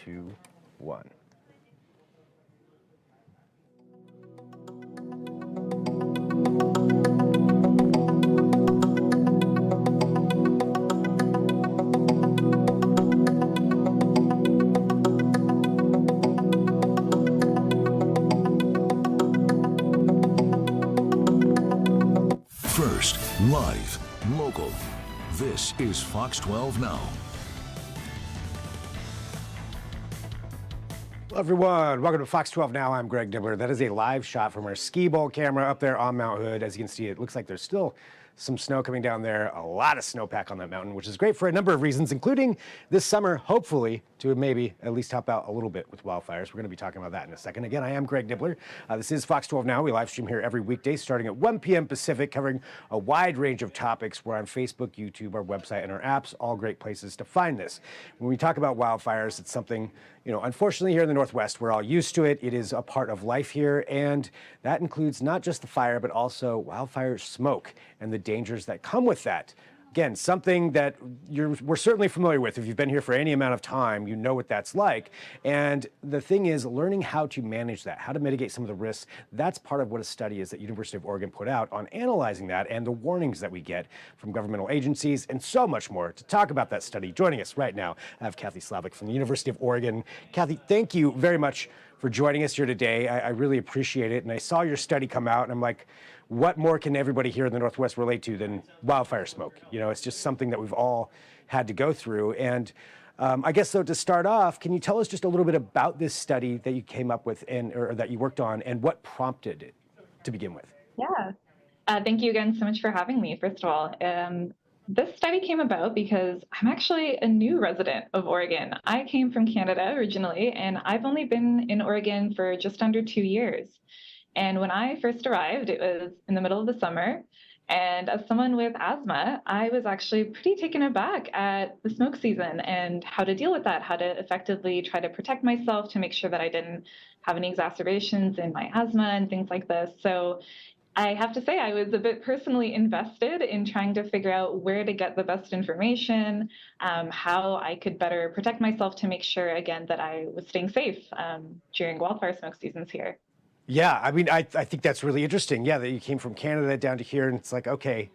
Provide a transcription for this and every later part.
2, 1. First, live, local. This is Fox 12 Now. Hello, everyone. Welcome to Fox 12 Now. I'm Greg Dibbler. That is a live shot from our ski bowl camera up there on Mount Hood. As you can see, it looks like there's still some snow coming down there, a lot of snowpack on that mountain, which is great for a number of reasons, including this summer, hopefully, to maybe at least help out a little bit with wildfires. We're going to be talking about that in a second. Again, I am Greg Dibbler. This is Fox 12 Now. We live stream here every weekday starting at 1 p.m. Pacific, covering a wide range of topics. We're on Facebook, YouTube, our website, and our apps, all great places to find this. When we talk about wildfires, it's something, unfortunately here in the Northwest, we're all used to it. It is a part of life here, and that includes not just the fire, but also wildfire smoke and the dangers that come with that. Again, something that we're certainly familiar with. If you've been here for any amount of time, you know what that's like. And the thing is, learning how to manage that, how to mitigate some of the risks, that's part of what a study is that University of Oregon put out on analyzing that and the warnings that we get from governmental agencies and so much more. To talk about that study, joining us right now, I have Cathy Slavik from the University of Oregon. Cathy, thank you very much for joining us here today. I really appreciate it. And I saw your study come out, and I'm like, what more can everybody here in the Northwest relate to than wildfire smoke? It's just something that we've all had to go through. And I guess, though, to start off, can you tell us just a little bit about this study that you came up with or that you worked on, and what prompted it to begin with? Yeah. Thank you again so much for having me, first of all. This study came about because I'm actually a new resident of Oregon. I came from Canada originally, and I've only been in Oregon for just under 2 years. And when I first arrived, it was in the middle of the summer. And as someone with asthma, I was actually pretty taken aback at the smoke season and how to deal with that, how to effectively try to protect myself to make sure that I didn't have any exacerbations in my asthma and things like this. So I have to say I was a bit personally invested in trying to figure out where to get the best information, how I could better protect myself to make sure, again, that I was staying safe during wildfire smoke seasons here. Yeah, I mean, I think that's really interesting. Yeah, that you came from Canada down to here, and it's like, okay,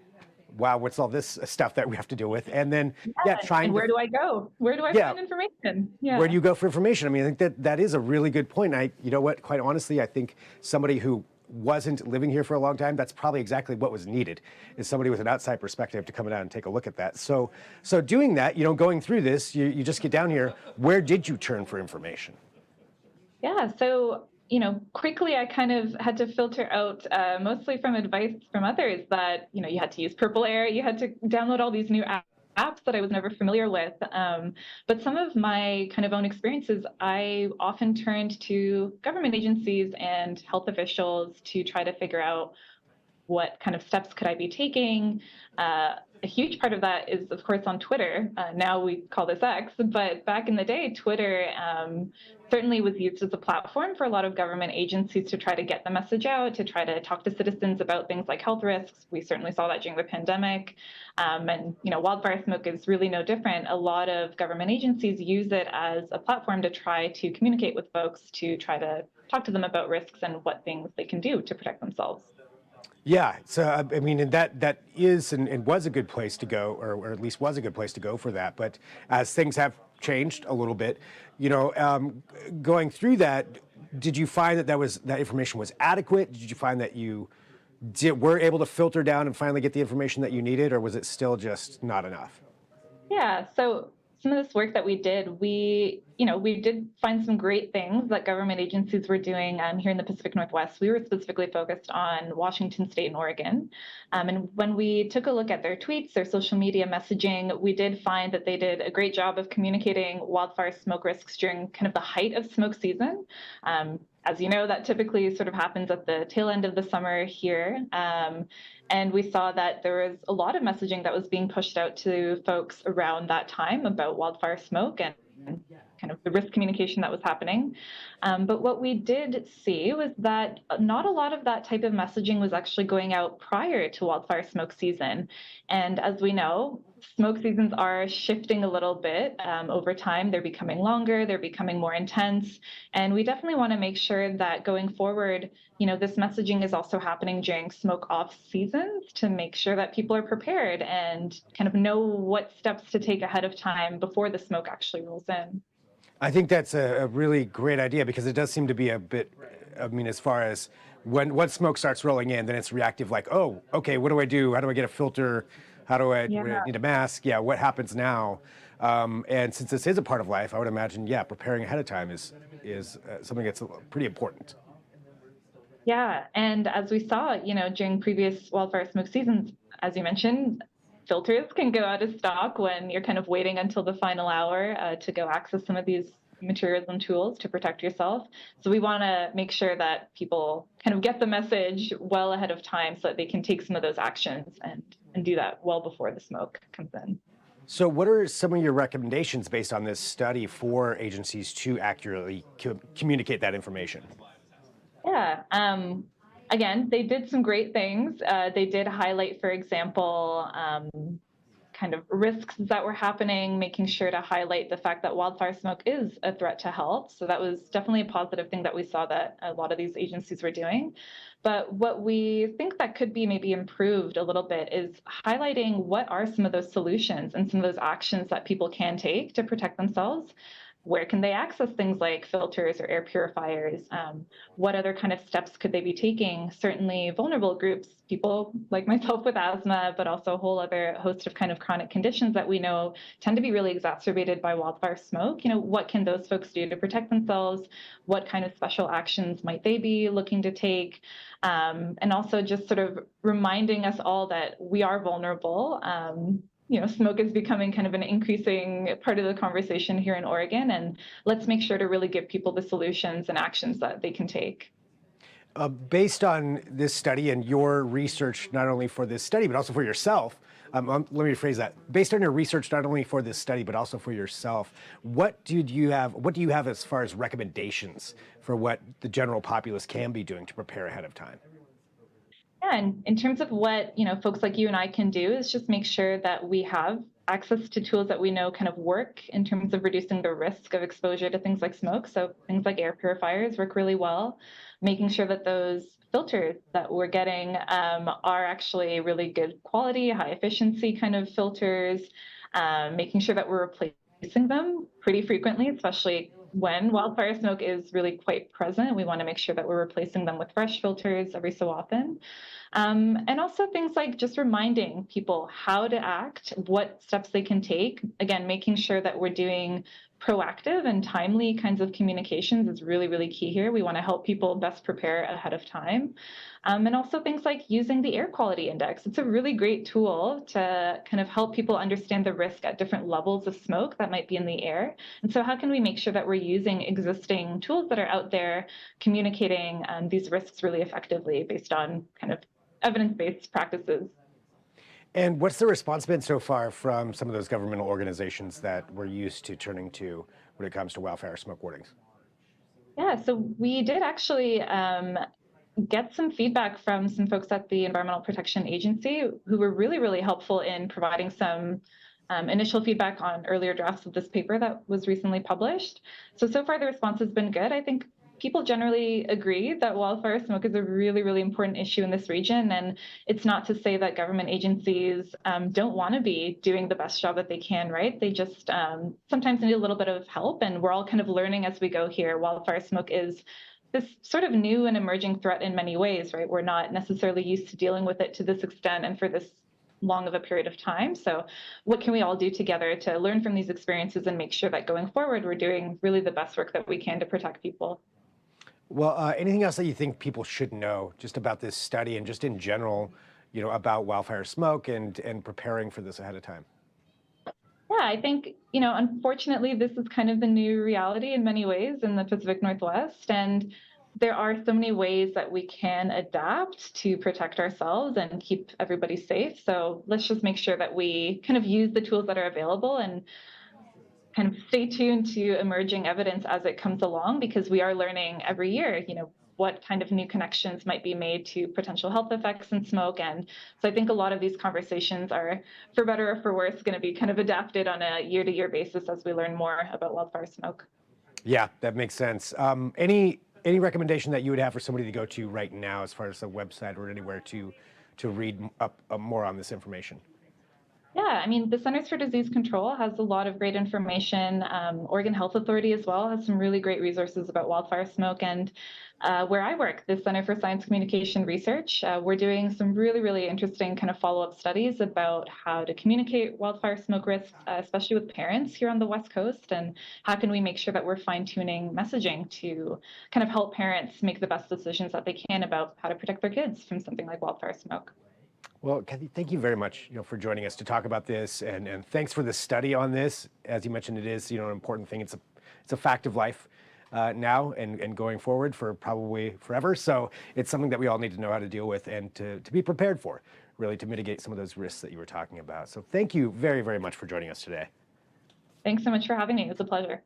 wow, what's all this stuff that we have to deal with? And then, and where do I go? Where do I find information? Yeah. Where do you go for information? I mean, I think that is a really good point. You know what, quite honestly, I think somebody who wasn't living here for a long time, that's probably exactly what was needed, is somebody with an outside perspective to come down and take a look at that. So doing that, going through this, you just get down here. Where did you turn for information? Yeah, so quickly I kind of had to filter out, mostly from advice from others, that, you had to use Purple Air, you had to download all these new apps that I was never familiar with. But some of my kind of own experiences, I often turned to government agencies and health officials to try to figure out what kind of steps could I be taking. A huge part of that is, of course, on Twitter. Now we call this X, but back in the day, Twitter certainly was used as a platform for a lot of government agencies to try to get the message out, to try to talk to citizens about things like health risks. We certainly saw that during the pandemic. And wildfire smoke is really no different. A lot of government agencies use it as a platform to try to communicate with folks, to try to talk to them about risks and what things they can do to protect themselves. Yeah, so I mean, and that is and was a good place to go, or at least was a good place to go for that. But as things have changed a little bit, going through that, did you find that information was adequate? Did you find that you were able to filter down and finally get the information that you needed, or was it still just not enough? Yeah, so some of this work that we did, we did find some great things that government agencies were doing here in the Pacific Northwest. We were specifically focused on Washington State and Oregon. And when we took a look at their tweets, their social media messaging, we did find that they did a great job of communicating wildfire smoke risks during kind of the height of smoke season. As you know, that typically sort of happens at the tail end of the summer here. And we saw that there was a lot of messaging that was being pushed out to folks around that time about wildfire smoke. And kind of the risk communication that was happening. But what we did see was that not a lot of that type of messaging was actually going out prior to wildfire smoke season. And as we know, smoke seasons are shifting a little bit over time. They're becoming longer, they're becoming more intense. And we definitely want to make sure that going forward, this messaging is also happening during smoke off seasons to make sure that people are prepared and kind of know what steps to take ahead of time before the smoke actually rolls in. I think that's a really great idea because it does seem to be a bit, I mean, as far as once smoke starts rolling in, then it's reactive like, oh, okay, what do I do? How do I get a filter? How do I Yeah. need a mask? Yeah, what happens now? And since this is a part of life, I would imagine, yeah, preparing ahead of time is something that's pretty important. Yeah, and as we saw, during previous wildfire smoke seasons, as you mentioned, filters can go out of stock when you're kind of waiting until the final hour to go access some of these materials and tools to protect yourself. So we want to make sure that people kind of get the message well ahead of time so that they can take some of those actions and do that well before the smoke comes in. So, what are some of your recommendations based on this study for agencies to accurately communicate that information? Yeah. Again, they did some great things. They did highlight, for example, kind of risks that were happening, making sure to highlight the fact that wildfire smoke is a threat to health. So that was definitely a positive thing that we saw that a lot of these agencies were doing. But what we think that could be maybe improved a little bit is highlighting what are some of those solutions and some of those actions that people can take to protect themselves. Where can they access things like filters or air purifiers? What other kind of steps could they be taking? Certainly vulnerable groups, people like myself with asthma, but also a whole other host of kind of chronic conditions that we know tend to be really exacerbated by wildfire smoke. What can those folks do to protect themselves? What kind of special actions might they be looking to take? And also just sort of reminding us all that we are vulnerable. Smoke is becoming kind of an increasing part of the conversation here in Oregon, and let's make sure to really give people the solutions and actions that they can take. Based on this study and your research, not only for this study, but also for yourself, let me rephrase that. Based on your research, not only for this study, but also for yourself, what do you have as far as recommendations for what the general populace can be doing to prepare ahead of time? Yeah, and in terms of what folks like you and I can do is just make sure that we have access to tools that we know kind of work in terms of reducing the risk of exposure to things like smoke. So things like air purifiers work really well. Making sure that those filters that we're getting are actually really good quality, high efficiency kind of filters. Making sure that we're replacing them pretty frequently, especially when wildfire smoke is really quite present. We want to make sure that we're replacing them with fresh filters every so often. And also things like just reminding people how to act, what steps they can take. Again, making sure that we're doing proactive and timely kinds of communications is really, really key here. We want to help people best prepare ahead of time. And also things like using the air quality index. It's a really great tool to kind of help people understand the risk at different levels of smoke that might be in the air. And so how can we make sure that we're using existing tools that are out there, communicating these risks really effectively based on kind of evidence-based practices? And what's the response been so far from some of those governmental organizations that we're used to turning to when it comes to wildfire smoke warnings? Yeah, so we did actually get some feedback from some folks at the Environmental Protection Agency who were really, really helpful in providing some initial feedback on earlier drafts of this paper that was recently published. So far the response has been good. I think people generally agree that wildfire smoke is a really, really important issue in this region. And it's not to say that government agencies don't want to be doing the best job that they can, right? They just sometimes need a little bit of help. And we're all kind of learning as we go here. Wildfire smoke is this sort of new and emerging threat in many ways, right? We're not necessarily used to dealing with it to this extent and for this long of a period of time. So what can we all do together to learn from these experiences and make sure that going forward, we're doing really the best work that we can to protect people? Well, anything else that you think people should know just about this study and just in general, about wildfire smoke and preparing for this ahead of time? Yeah, I think, unfortunately, this is kind of the new reality in many ways in the Pacific Northwest. And there are so many ways that we can adapt to protect ourselves and keep everybody safe. So let's just make sure that we kind of use the tools that are available and kind of stay tuned to emerging evidence as it comes along, because we are learning every year, what kind of new connections might be made to potential health effects in smoke. And so I think a lot of these conversations are, for better or for worse, going to be kind of adapted on a year-to-year basis as we learn more about wildfire smoke. Yeah, that makes sense. Any recommendation that you would have for somebody to go to right now, as far as a website or anywhere to read up more on this information? Yeah, I mean, the Centers for Disease Control has a lot of great information. Oregon Health Authority as well has some really great resources about wildfire smoke. And where I work, the Center for Science Communication Research, we're doing some really, really interesting kind of follow-up studies about how to communicate wildfire smoke risks, especially with parents here on the West Coast, and how can we make sure that we're fine-tuning messaging to kind of help parents make the best decisions that they can about how to protect their kids from something like wildfire smoke. Well, Cathy, thank you very much, for joining us to talk about this, and thanks for the study on this. As you mentioned, it is, an important thing. It's a fact of life now and going forward for probably forever. So it's something that we all need to know how to deal with and to be prepared for, really, to mitigate some of those risks that you were talking about. So thank you very, very much for joining us today. Thanks so much for having me. It was a pleasure.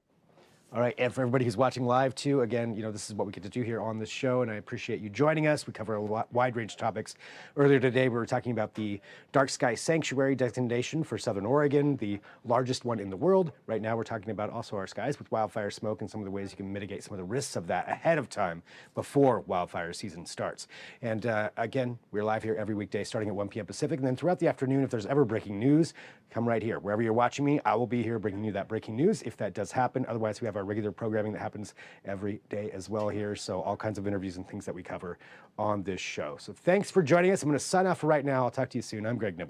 All right, and for everybody who's watching live too, again, this is what we get to do here on this show, and I appreciate you joining us. We cover a wide range of topics. Earlier today, we were talking about the Dark Sky Sanctuary designation for Southern Oregon, the largest one in the world. Right now, we're talking about also our skies with wildfire smoke and some of the ways you can mitigate some of the risks of that ahead of time before wildfire season starts. And again, we're live here every weekday starting at 1 p.m. Pacific, and then throughout the afternoon, if there's ever breaking news, come right here. Wherever you're watching me, I will be here bringing you that breaking news if that does happen. Otherwise, we have our regular programming that happens every day as well here. So all kinds of interviews and things that we cover on this show. So thanks for joining us. I'm going to sign off for right now. I'll talk to you soon. I'm Greg Nibbler.